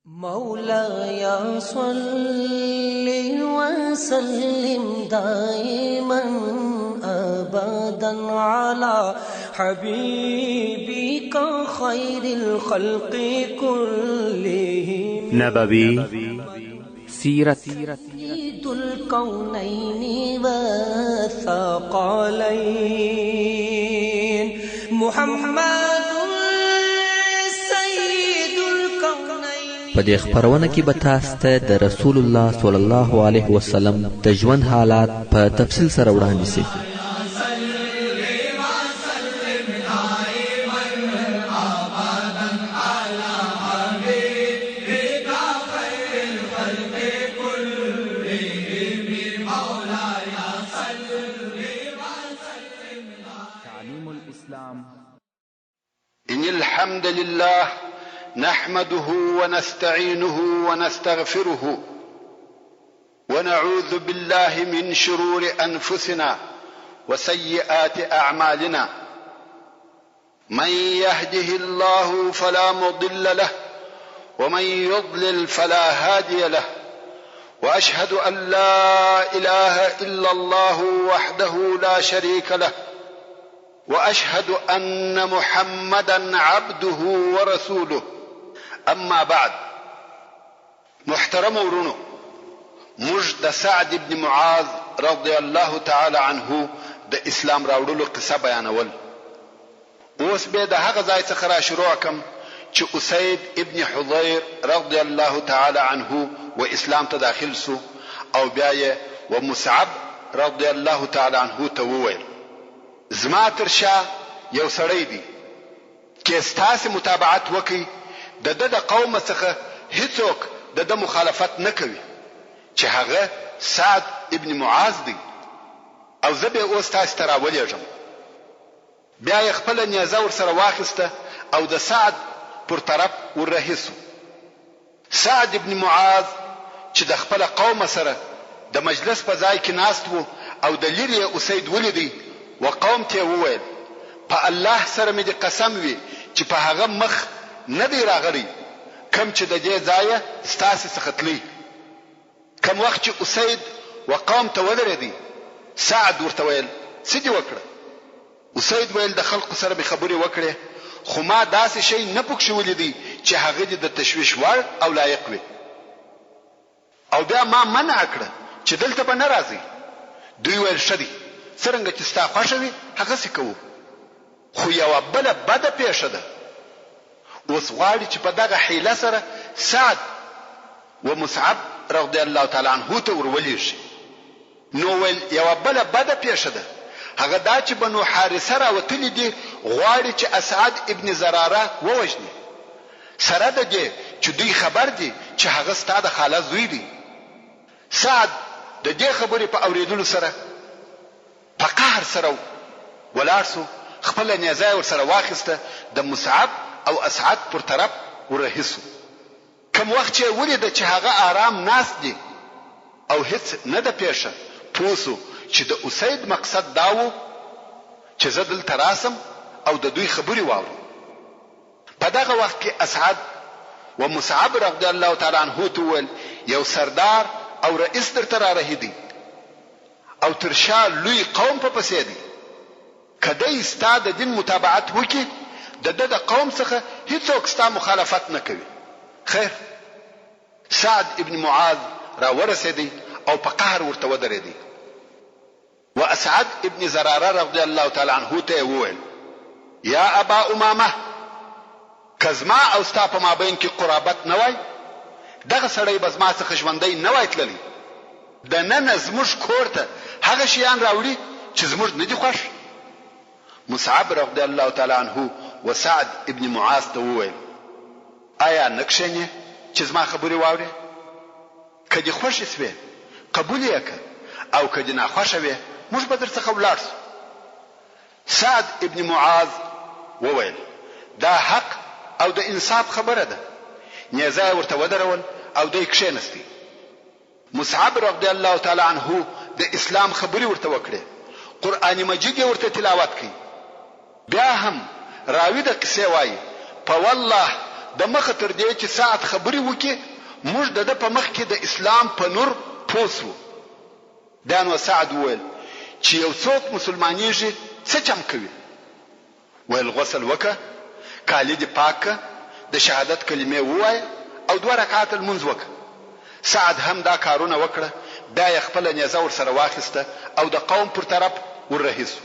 مولاي صل وسلم دائما أبدا على حبيبك خير الخلق كلهم نبوي سيرت سيد الكونين والثقلين محمد په دې خبرونه کې به تاسو ته د رسول الله صلی الله علیه وسلم د ژوند حالات په تفصیل سره وړاندې شي. تعليم الإسلام. إن الحمد لله نحمده ونستعينه ونستغفره ونعوذ بالله من شرور أنفسنا وسيئات أعمالنا من يهده الله فلا مضل له ومن يضلل فلا هادي له وأشهد أن لا إله إلا الله وحده لا شريك له وأشهد أن محمدا عبده ورسوله. اما بعد، محترم ورونو، موږ د سعد ابن معاذ رضی الله تعالی عنه د اسلام راوړلو قصه بیانول. اوس به د هغه ځای څخه را شروع کوم چې اسید ابن حضیر رضی الله تعالی عنه و اسلام ته داخل سو، او بیا یې و مصعب رضی الله تعالی عنه ته وویل: زما تر شا یو سړی دی چې ستاسو متابعت وکړي، د قوم څخه هیڅوک د مخالفت نه کوي، چې هغه سعد ابن معاذ دی، او زه به اوس تاسو ته راولېږم. بیا یې خپله نیزه ورسره واخیسته او د سعد پر طرف وررهیسو. سعد ابن معاذ چې د خپل قوم سره د مجلس په ځای کې ناست وو او د لرې اسید ولیدی، و قوم ته وویل: په الله سره مې د قسم وي چې په هغه مخ نه دی راغلی کم چې د دې ځایه ستاسو څخه تللی. کم وخت چې اسید و قوم ته ودرېدی، سعد ورته ویل: څه دې وکړه؟ اسید ویل: د خلقو سره به خبرې وکړې، خو ما داسې شی نه پکښې ولیدی چې هغه دې د تشویش وړ او لایق وي، او بیا ما منع کړه چې دلته به نه راځي. دوی ویل: ښه دی، څرنګه چې ستا خوښه وي هغسې کوو، خو یوه بله بده پیښه ده. اوس غواړي چې په دغه حیله سره سعد و مصعب رضی الله تعالی عنه ته ورولېږي. نو ویل: یوه بله بده پیښه ده، هغه دا چې بنو حارثه راوتلي دي، غواړي چې اسعد ابن زراره ووژني، سره د دې چې دوی خبر دي چې هغه ستا د خاله زوی دی. سعد د دې خبرې په اورېدلو سره په قهر سره ولاړ سو، خپله نیزه ورسره واخیسته، د مصعب او اسعد پر طرف ورهیسو. کم وخت چې ولیده چې هغه آرام ناست دي او هیڅ نه ده پیښه، پوه سو چې د اسید مقصد دا و چې زه دلته راسم او د دوی خبرې واورم. په دغه وخت کې اسعد و مصعب رضی الله تعالی عنه ته وویل: یو سردار او رئیس درته رارهیدي او تر شا لوی قوم په پسې دی، که دی ستا د دین متابعت وکړي، د قوم څخه هیڅوک ستا مخالفت نه کوي. خیر، سعد ابن معاذ را ورسېدی او په قهر ورته ودرېدی. و اسعد ابن زراره رضی الله تعالی عنه ته وویل: یا ابا امامه، که زما او ستا په مابین کې قرابت نه وای، دغه سړی به زما څخه ژوندی نه وای تللی. د نن زموږ کور ته هغه شیان راوړي چې زموږ نه دي خوښ. مصعب رضی الله تعالی عنه و سعد ابن معاذ ته وویل: آیا نه کښېنې چې زما خبرې واورې؟ که دې خوښې سوې قبول یې کړه، او که دې ناخوښه وې موږ به درڅخه ولاړ سو. سعد ابن معاذ وویل: دا حق او د انصاف خبره ده. نیزه یې ورته ودرول او دی کښېنستی. مصعب رضی الله تعالی عنه د اسلام خبرې ورته وکړې، قرآن مجید یې ورته تلاوت کړي. بیا هم راوی د قصې وایي: په والله د مخه تر دې چې سعد خبري وکي موږ د په مخ کې د اسلام په نور پوسو. دا نو سعد وویل چې یو څوک مسلمانېږي څه چم کوي؟ ویل غسل وکه، کالي دې پاکه، د شهادت کلمې ووایه او 2 رکعات لمونځ وکه. سعد هم دا کارونه وکړه. دا یې خپله نیزه ورسره واخیسته او د قوم پر طرف وررهیسو.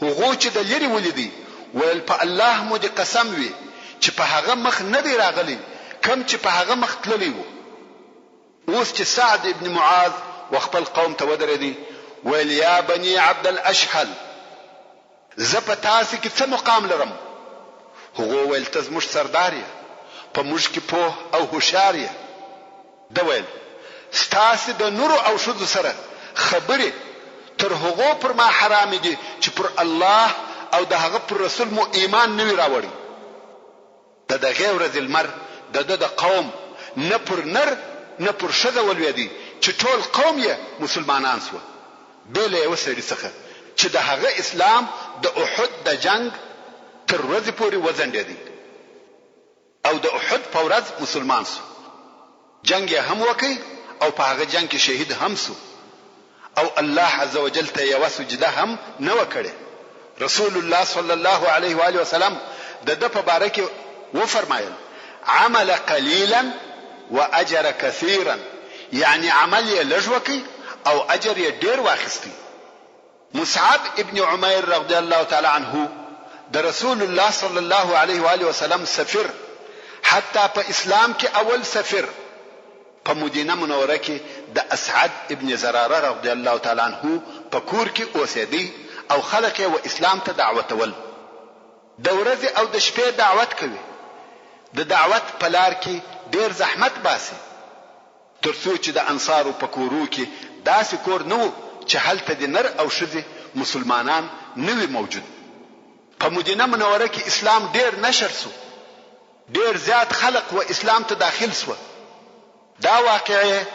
هغو چې د لرې ولیدي ویل په الله مو دې قسم وي چې په هغه مخ نه دی راغلی کم چې په هغه مخ تللی وو. اوس چې سعد ابن معاذ وخپل قوم ته ودرېدی ویل یا بني عبد الاشهل زه په تاسو کې څه مقام لرم؟ هغو ویل ته زموږ سردار یې، په موږ کې پوه او هوښیار یې. ده ویل ستاسو د نورو او ښځو سره خبرې تر هغو پر ما حرام دي چې پر الله او د هغه پر رسول مو ایمان نه وي راوړي. د دغې ورځې لمر د قوم نه پر نر نه پر ښځه ولوېدی چې ټول قوم یې مسلمانان سوه بې له یوه سړي څخه چې د هغه اسلام د احد د جنگ تر ورځې پورې وځنډېدی او د احد په ورځ مسلمان سو. جنگ یې هم وکړي او په هغه جنگ کې شهید هم سو او الله عز وجل ته یوه سجده هم نه وکړي. رسول الله صلی الله علیه و آله وسلم د ده په باره کې وفرمایل عمل قلیلا واجر کثیرا، یعنی عمل یې لږ وکړي او اجر یې ډېر واخیستی. مصعب ابن عمیر رضی الله تعالی عنه د رسول الله صلی الله علیه و آله وسلم سفیر، حتی په اسلام کې اول سفیر، په مدینه منوره کې د اسعد ابن زراره رضی الله تعالی عنه په کور کې اوسېدی او خلک یې و اسلام ته دعوتول. د ورځې او د شپې دعوت کوي. د دعوت په لار کې ډېر زحمت باسي تر څو چې د انصارو په کورو کې داسې کور نه و چې هلته د نر او ښځې مسلمانان نه وي موجود. په مدینه منوره کې اسلام ډېر نشر سو، ډېر زیات خلق و اسلام ته داخل سو. دا واقعه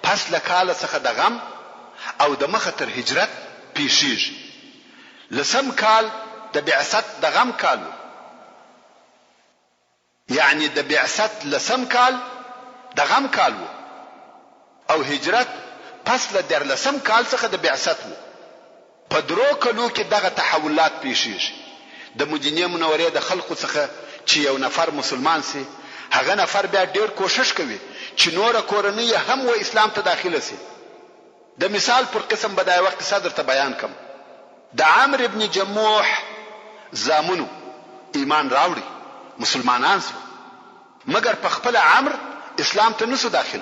پس له کاله څخه د غم او د مخه تر هجرت پیښیږي. لسم کال د بعثت د غم کال، یعنی د بعثت لسم کال د غم کال او هجرت پس له 14 کال څخه د بعثت وو. په 3 کلو کې دغه تحولات پیښیږي. د مدینه منورې د خلقو څخه چې یو نفر مسلمان سي، هغه نفر بیا ډیر کوشش کوي چې نور کورنۍ هم و اسلام ته داخله سي. د مثال پر قسم بدای وخت صدر ته بیان کوم. د عمرو ابن جموح زامنو ایمان راوړي، مسلمانان سو، مګر په خپل عمرو اسلام ته نسو داخل.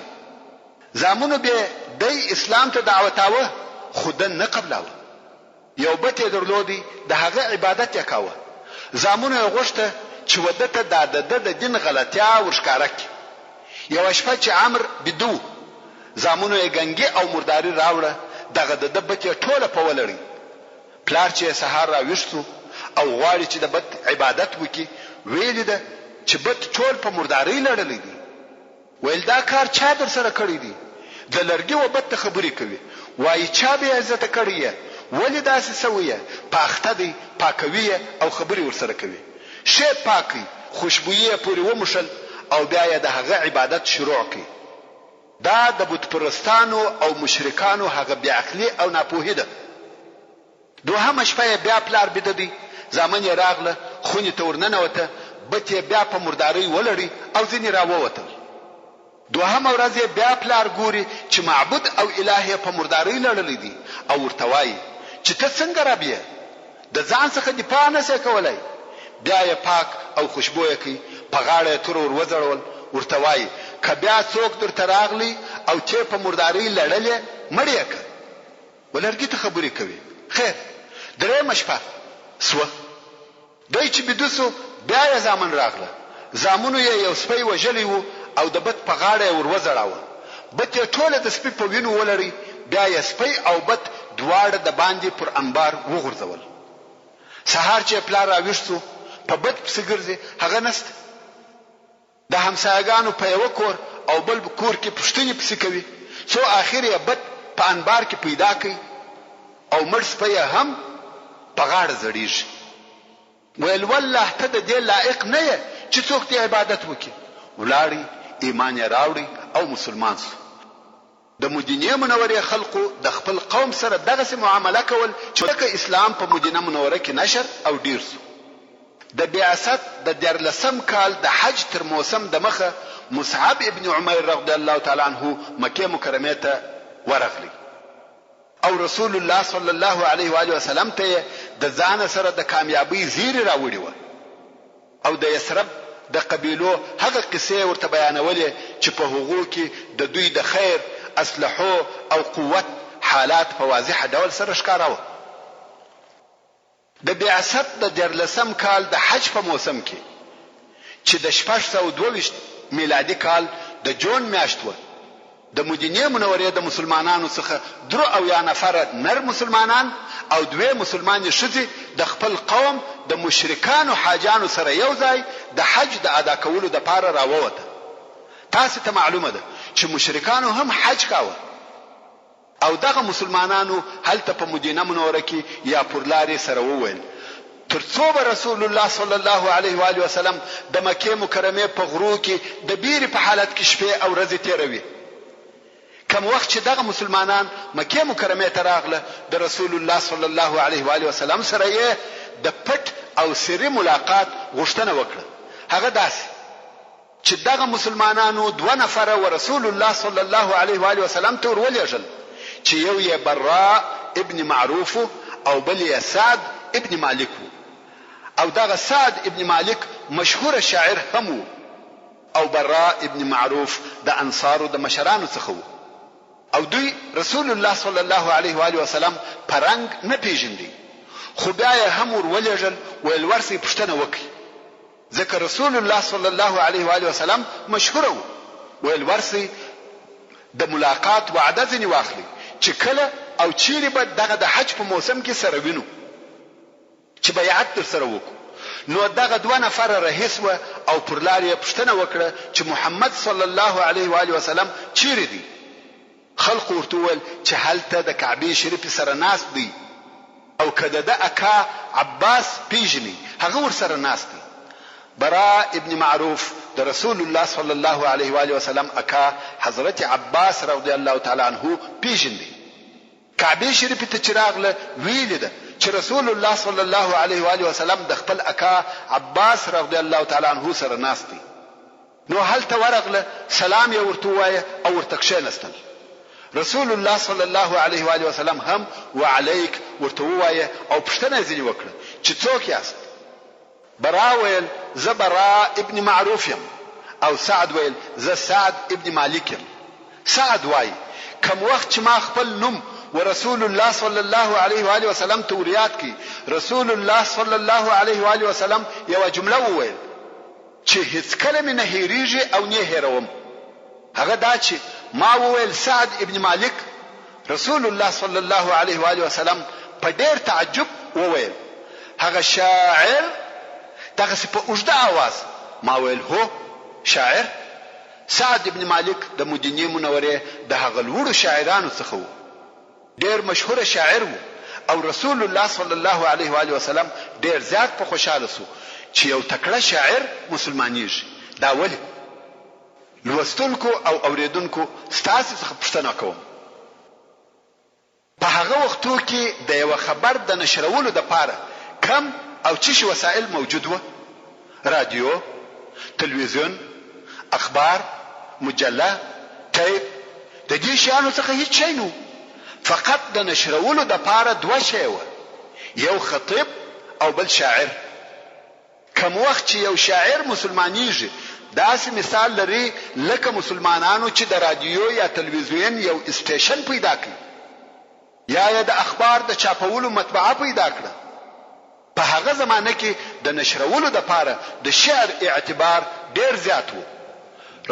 زامنو به د اسلام ته دعوتاوه خود نه قبلاوه. یو بت درلودي د هغه عبادت وکاوه. زامنو غوښته چې ودته د دین غلطیا ورښکاره کړي. یو شپه چې عمرو بدو زامنو یې ګنګي او مرداري راوړه، دغه د بت ټوله په ولړي. پلار چې سهار را وښتو او غواړي چې د بت عبادت وکړي، ویل ده چې بت ټول په مرداري لړلې دي. ویل دا کار چا در سره کړی دی؟ د لرګي و بت خبرې کوي، وایي چا به عزت کړی یې، ولې داسې سویه؟ پاخته دی، پاکوي او خبرې ورسره کوي. شی پاکي، خوشبویه پورې ومشل او بیا یې د هغه عبادت شروع کړي. دا د بت پرستانو او مشرکانو هغه بیا عقلی او ناپوهي ده. دوهمه شپه بیا پلار بددي، زامن یې راغله، خونې ته ورننوته، بت یې بیا په مرداري ولړي او ځینې راووتل. دوهمه ورځ بیا پلار ګوري چې معبود او الهه په مرداري لړلې دي او ورته وایي چې ته څنګه رب یې، د ځان څخه دفاع نشې کولای. بیا یې پاک او خوشبویه کوي، په غاړه تور ور وځړول، ورته وایي که بیا څوک درته راغلی او چې په مرداري لړلې مړ یې کړه. ولرګي ته خبرې کوي. خیر، درېیمه شپه سوه، دوی چې بیده سو بیا یې زامن راغله. زامنو یې یو سپی وژلی و او د بت په غاړه ور وځړاوه. بت یې ټوله د سپي په وینو ولړي. بیا یې سپی او بت دواړه د باندې پر انبار وغورځول. سهار چې پلار راوښتو، په بت پسې ګرځي، هغه نسته. د همسایګانو په یو کور او بل کور کې پښتنې پسې کوي، څو اخر یې بت په انبار کې پیدا کوي او مړ سپی هم په غاړه زړیږي. ویل والله ته د دې لایق نه یې چې څوک دې عبادت وکړي. ولاړی ایمان یې راوړي او مسلمان شو. د مدینه منورې خلقو د خپل قوم سره دغه معامله کول چې اسلام په مدینه منوره کې نشر او ډیر شو. د بعثت د 14 کال د حج تر موسم د مخه مصعب ابن عمر رضی الله تعالی عنہ مکه مکرمه ته ورغلی او رسول الله صلی الله علیه و آله وسلم ته د ځان سره د کامیابی زیری راوړی و او د یثرب د قبیلو هغه قصې ورته بیانولې چې په هغو کې د دوی د خیر اسلحو او قوت حالات په واضح ډول سره ښکارا و. د بعثت د 14 کال د حج په موسم کې چې د 622 میلادي کال د جون میاشت و د مدینه منورې د مسلمانانو څخه 3 نفر نر مسلمانان او 2 مسلمانې ښځې د خپل قوم د مشرکانو حاجانو سره یو ځای د حج د ادا کولو د پاره راووته. تاسو ته معلومه ده چې مشرکانو هم حج کاوه او دغه مسلمانانو هلته په مدینه منوره کې یا پرلارې سره وویل ترڅو به رسول الله صلی الله علیه و آله وسلم د مکه مکرمه په غرو کې د بیر په حالت کې شپې او ورځې تیروي. کوم وخت چې دغه مسلمانان مکه مکرمه ته راغله د رسول الله صلی الله علیه و آله وسلم سره یې د پټ او سری ملاقات غوښتنه وکړه. هغه داسې چې دغه مسلمانانو 2 نفر و رسول الله صلی الله علیه و آله وسلم ته ورولېږل چې یو یې براء ابن معروف او بل یې سعد ابن مالک او دغه سعد ابن مالک مشهور شاعر هم او براء ابن معروف د انصارو د مشرانو څخه او دوی رسول الله صلی الله علیه و آله وسلم پرنګ نه پیژندي خو بیا یې هم ورولېږل ویل ورسې پوښتنه وکړي ځکه رسول الله صلی الله علیه و آله وسلم مشهور ویل ورسې د ملاقات وعده ځنی واخلي چې کله او چیرې به دغه د حج په موسم کې سره وینو چې بیعت تر سره وکړو. نو دغه 2 نفر رئیس و او پرلار یې پوښتنه وکړه چې محمد صلی الله علیه و آله وسلم چیرې دی. خلق ورته ویل چې هلته د کعبه شریف سره ناست دی او کده د اکا عباس پیژني هغه ور سره ناست دی. براء ابن معروف د رسول الله صلی الله علیه و آله وسلم اکا حضرت عباس رضی الله تعالی عنہ پیژندي. کعبه شریف ته چراغله ویل ده چې رسول الله صلی الله علیه و آله وسلم د خپل اکا عباس رضی الله تعالی عنہ سره ناست دی. نو هلته ورغله سلام یې ورته وایه او ورته کښېنستل. رسول الله صلی الله علیه و آله وسلم هم وعلیک ورته وایه او پوښتنه ځنی وکړه چې څوک یاست. براء ویل زه براء ابن معروف یم او سعد ویل زه سعد ابن مالک یم. سعد وای کوم وخت چې ما خپل نوم ورسول الله صلی الله علیه و آله وسلم ته وريات کی رسول الله صلی الله علیه و آله وسلم یو جمله وویل چې هیڅ کلمه نه هېریږي او نه هېروم. هغه دا چې ما وویل سعد ابن مالک رسول الله صلی الله علیه و آله وسلم په ډېر تعجب وویل هغه شاعر دغه په اوږده आवाज ما ویل هو شاعر. سعد ابن مالک د مدینه منوره د هغه لوړو شاعرانو څخه و ډېر مشهور شاعر و او رسول الله صلی الله علیه و آله وسلم ډېر زیات په خوشاله سو چې یو تکړه شاعر مسلمانیږي. دا ولې لوستونکو او اوریدونکو ستاسو څخه پوښتنه کوم په هغه وختو کې د یو خبر د نشرولو د پاره کم او چی وسایل موجود و؟ رادیو، تلویزیون، اخبار، مجله، تیپ د دې شیانو څخه هیڅ شی نه فقط د نشرولو د پاره 2 شی و یو خطیب او بل شاعر. کوم وخت چې یو شاعر مسلمانیږي داسې مثال لري لکه مسلمانانو چې د رادیو یا تلویزیون یو استیشن پیدا کړي یا د اخبار د چاپولو مطبعه پیدا کړه. په هغه زمانه کې د نشرولو د پاره د شعر اعتبار ډیر زیات و.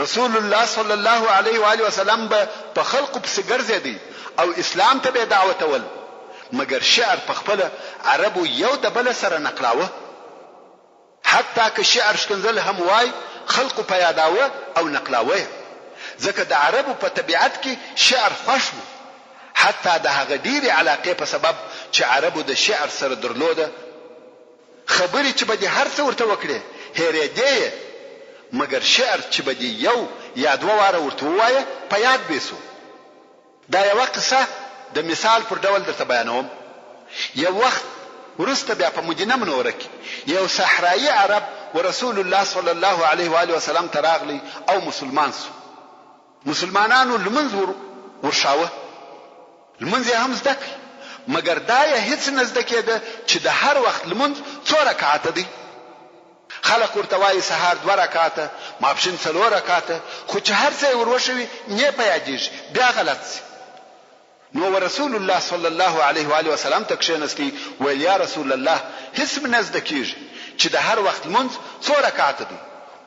رسول الله صلی الله علیه و آله وسلم په خلق په ګرځېدی او اسلام ته به دعوت ول مګر شعر په خپل عربو یو د بل سره نقلاوه حتی که شعر شکنزل هم وای خلق په یاداوه او نقلاوه ځکه د عربو په طبيعت کې شعر خوښ و حتی د هغه ډیره علاقه په سبب چې عربو د شعر سره درلوده خبرې چې به هر څه ورته وکړي هېرې دی مګر شعر چې به دې یو یا دوه واره ورته ووایه په یاد بیسو. دا یوه قصه د مثال پر ډول درته بیانوم. یو وخت وروسته بیا په مدینه منوره کې یو صحرایي عرب ورسول الله صلی الله علیه و آله وسلم ته راغلی او مسلمان سو. مسلمانانو لمنځ ورشاوه، لمنځ یې هم زده کړ، مګر دا یې هیڅ نه زده کېده چې د هر وخت لمونځ څو رکعاته دی. خلق ورته وایي سهار 2 رکعاته، ماپښین 4 رکعاته، خو چې هر څه یې وروښوي نه په یادېږي، بیا غلط سي. نو رسول الله صلی الله علیه و آله وسلم ته کښېنستی، ویل یا رسول الله هیڅ مې نه زده کېږي چې د هر وخت لمونځ څو رکعاته دی.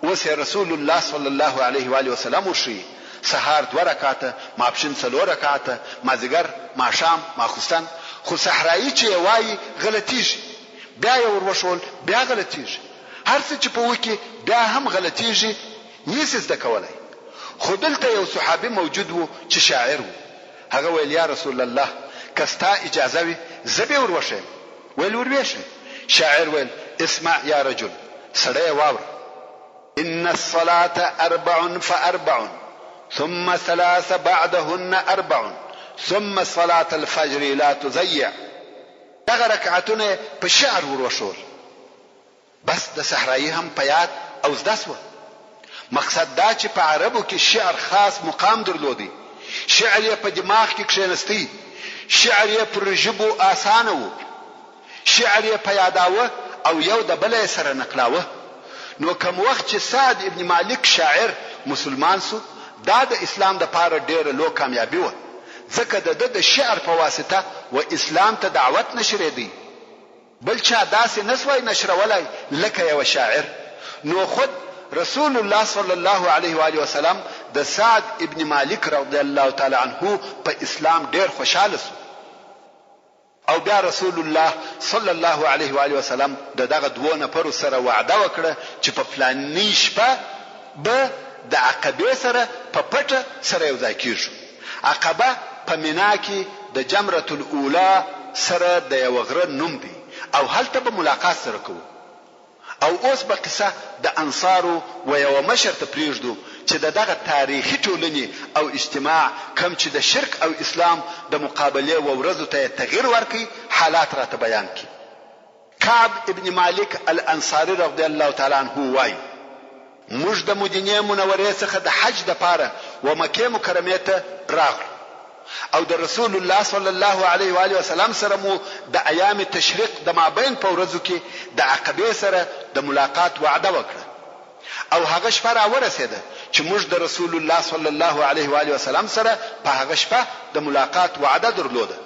اوس رسول الله صلی الله علیه و آله وسلم وښیي سهار 2 رکعاته، ماپښین 4 رکعاته، مازیګر، ماښام، ماخوستن. خو صحرایي چې وایي غلطیږي، بیا یې وروښول بیا غلطیږي، هر څه چې په وکي بیا هم غلطیږي، نشي زده کولای. خو دلته یو صحابي موجود وو چې شاعر وو. هغه ویل یا رسول الله کستا اجازه وي زه به وروښیم. ویل وروښه. شاعر ویل اسمع یا رجل، سړی واوره، ان الصلاه 4 فاربع ثم 3 بعدهن 4 ثم صلاة الفجر لا تضيع. دغه رکعتونه په شعر وروښول، بس د صحرایي هم په یاد او زده سوه. مقصد دا چې په عربو کې شعر خاص مقام درلودي، شعر یې په دماغ کې کښېنستی، شعر یې پر ژبو آسانه وو، شعر یې په یاداوه او یو د بل سره نقلاوه. نو کوم وخت چې سعد ابن مالک شاعر مسلمان سو، دا د اسلام د پاره ډېره لوی کامیابي وه، ځکه د شعر په واسطه و اسلام ته دعوت نشریدي. بل چا داسې نسوای نشرولای لکه یو شاعر. نو خود رسول الله صلی الله علیه و آله وسلم د سعد ابن مالک رضی الله تعالی عنه په اسلام ډیر خوشاله سو. او بیا رسول الله صلی الله علیه و آله وسلم دغه دوه نفر سره وعده وکړه چې په فلاني شپه به د عقبه سره په پټه سره یو ځای کیږي. عقبه په مینا کې د جمرة الاولى سره د یو غره نوم دی او هلته به ملاقات سره کوو. او اوس به قصه د انصارو و یو مشر ته پریږدو چې دغه تاریخي ټولنې او اجتماع کم چې د شرک او اسلام د مقابله و ورځو ته تغییر ورکړي حالات راته بیان کړي. کعب ابن مالک الانصاری رضی الله تعالی عنه وایي موږ د مدینه منورې څخه د حج د پاره و مکه مکرمه ته راغلو او د رسول الله صلی الله علیه و آله وسلم سره مو د ایام تشریق د مابین په ورځو کې د عقبه سره د ملاقات وعده وکړه. او هغه شپه را ورسېده چې موږ د رسول الله صلی الله علیه و آله وسلم سره په هغه شپه د ملاقات وعده درلوده.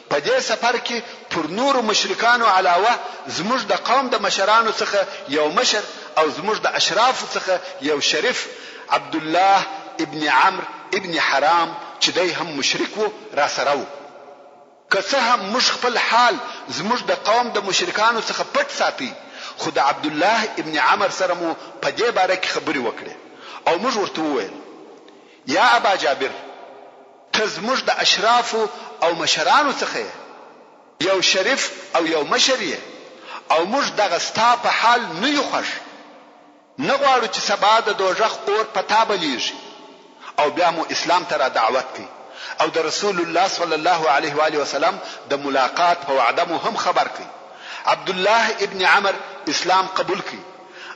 په دې سفر کې پر نور مشرکانو علاوه زموږ د قوم د مشرانو څخه یو مشر او زموږ د اشراف څخه یو شریف عبد الله ابن عمرو ابن حرام چې دای هم مشرک وو را سره وو. که څه هم موږ خپل حال زموږ د قوم د مشرکانو څخه پټ ساتي، خو د عبد الله ابن عمرو سره مو په دې باره کې خبرې وکړې او موږ ورته وویل یا ابا جابر ته زموږ د اشراف او مشرانو څخه یو شریف او یو مشر یې او موږ دغه ستا په حال نه یو خوښ، نه غواړو چې سبا د دوزخ اور په تا بلیږي. او بیا مو اسلام ته را دعوت کړي او د رسول الله صلی الله علیه و آله وسلم د ملاقات په وعده مو هم خبر کړي. عبد الله ابن عمرو اسلام قبول کړي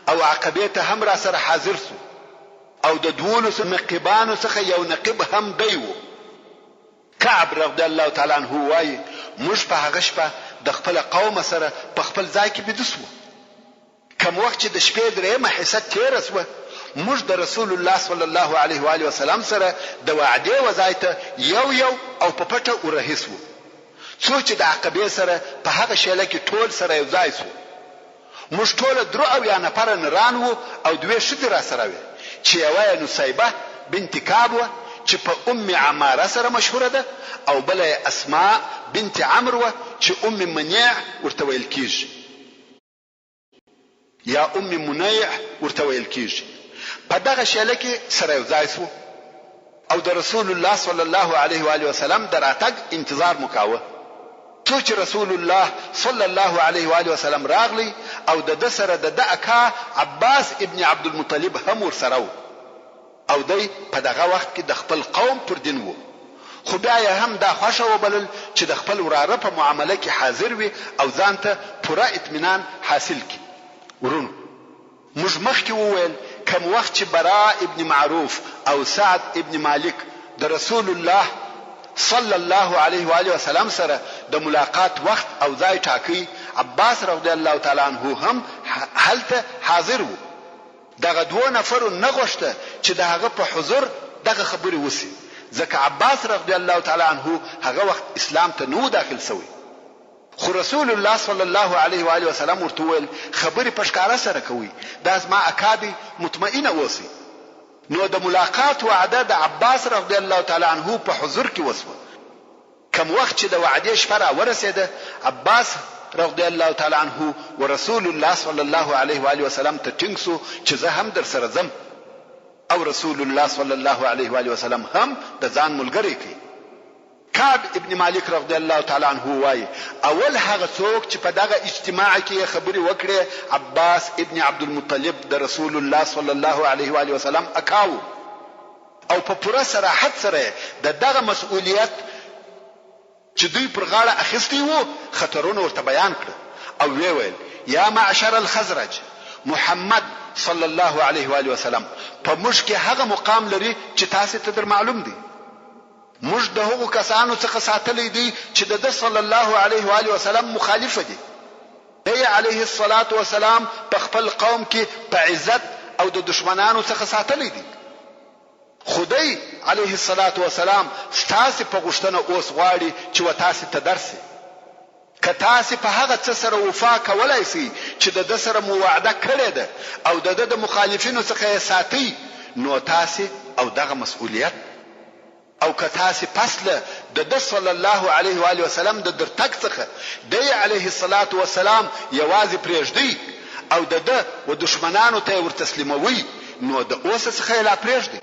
او عقبه ته هم را سره حاضر سو او د 12 نقيبانو څخه یو نقيب هم دی وو. کعب رضی الله تعالی عنہ وایي موږ په هغه شپه د خپل قوم سره په خپل ځای کې بيدسو. کوم وخت چې د شپې درېمه حصہ تیر سو موږ د رسول الله صلی الله علیه و آله وسلم سره د وعده وزایته یو او په پټه ورهیسو. څو چې د عقبه سره په هغه شیله کې ټول سره یو ځای سو. موږ ټول درو او یا نفر نران وو او دوی شته را سره وي چې یوه نصیبه بنت کعب و چې په ام عماره سره مشهوره ده او بل اسماء بنت عمرو چې ام منیع ورته ویل کیږي یا ام منیع ورته ویل کیږي. په دغه شیله کې سره یو ځای سو او د رسول الله صلی الله علیه و آله وسلم دراتګ انتظار مکاوه. څو چې رسول الله صلی الله علیه و آله وسلم راغلی او د سره د اکا عباس ابن عبد المطلب هم ورسره و او دی په دغه وخت کې د خپل قوم پر دین وو خو بیا یې هم دا خوښه وبلل چې د خپل وراره په معامله کې حاضر وي او ځان ته پوره اطمینان حاصل کړي. ورونو موږ مخکې وویل کوم وخت چې براء ابن معروف او سعد ابن مالک د رسول الله صلی الله علیه و آله وسلم سره د ملاقات وخت او ځای ټاکی عباس رضی الله تعالی عنہ هم هلته حاضر وو. دغه دوه نفر نه غوښته چې دغه په حضور دغه خبرې وسی ځکه عباس رضی الله تعالی عنہ هغه وخت اسلام ته نو داخل شوی خو رسول الله صلی الله علیه و آله وسلم ورته ویل خبرې پښکارا سره کوي دا زما اکادي مطمئنه اوسئ. نو د ملاقات وعده د عباس رضی الله تعالی عنہ په حضور کې وسوه. کوم وخت چې د وعده شپه را ورسېده عباس رضی الله تعالی عنہ ورسول الله صلی الله علیه و آله وسلم ته ټینګ سو چې زه هم در سره ځم او رسول الله صلی الله علیه و آله وسلم هم د ځان ملګری کړي. کعب ابن مالک رضی الله تعالی عنہ وایي اول هغه څوک چې په دغه اجتماع کې خبرې وکړي عباس ابن عبد المطلب د رسول الله صلی الله علیه و آله وسلم اکاو او په پوره صراحت سره دغه مسؤلیت چې دوی پر غاړه اخیستی وو خطرونه ورته بیان کړ او ویل یا معشر الخزرج محمد صلی الله علیه و آله وسلم په موږ کې هغه مقام لري چې تاسو ته در معلوم دي. موږ د هغو کسانو څخه ساتلې دي چې د صلی الله علیه و آله وسلم مخالفه دي. دی علیه الصلاة والسلام په خپل قوم کې په عزت او د دشمنانو څخه ساتلې دي. خدای علیه الصلاة والسلام ستاسو په غوښتنه اوس غواړي چې و تاسو ته درسي که تاسو په هغه څه سره وفا کولای شئ چې د سره مو وعده کړې ده او د مخالفینو څخه ساتي نو تاسو او دغه مسؤلیت او که تاسو پسله د صلی الله علیه و آله وسلم د درتک څخه دی علیه الصلاة والسلام یوازې پرېږدي او د دشمنانو ته ورتسلیموي نو د اوس څخه لا پرېږدي.